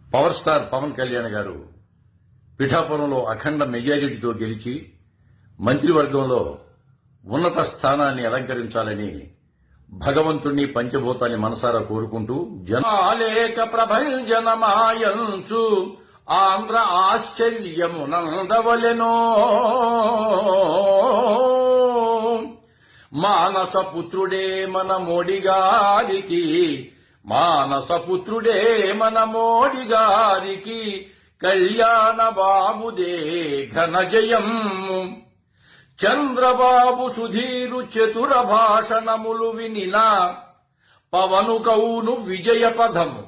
Power star Pawan Kalyan గారు పిఠాపురంలో అఖండ మెజారిటీతో గెలిచి మంత్రివర్గంలో ఉన్నత స్థానాన్ని అలంకరించాలని భగవంతుణ్ణి పంచభూతాన్ని మనసారా కోరుకుంటూ జనాలేక ప్రభంజనమాయంచు ఆంధ్ర ఆశ్చర్యమునందవలెనో మానసపుత్రుడే మన మోడిగారికి మానసపుత్రుడే మన మోడిగారికి కళ్యాణ బాబుదే ఘన జయం చంద్రబాబు సుధీరు చతుర భాషణములు వినినా పవను కౌను విజయ పదము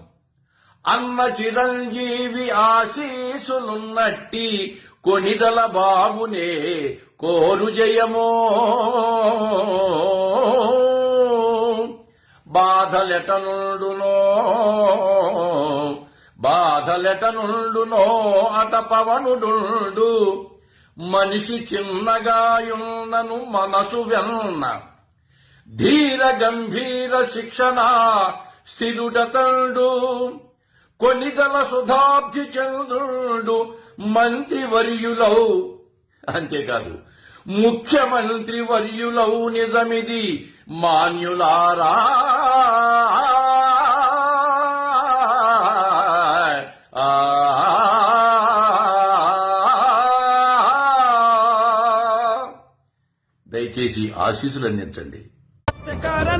అన్న చిరంజీవి ఆశీసులున్నట్టి కొనిదల బాబునే కోరు జయమో బాధలెటనుండునో అట పవనుడుండు మనిషి చిన్నగాయున్నను మనసు వెన్న ధీర గంభీర శిక్షణ స్థిరుడతండు కొనిదల సుధాబ్ది చంద్రుడు మంత్రివర్యులౌ అంతేకాదు ముఖ్యమంత్రి వర్యులౌ నిజమిది మాన్యులారా దయచేసి ఆశీస్సులు అందించండి.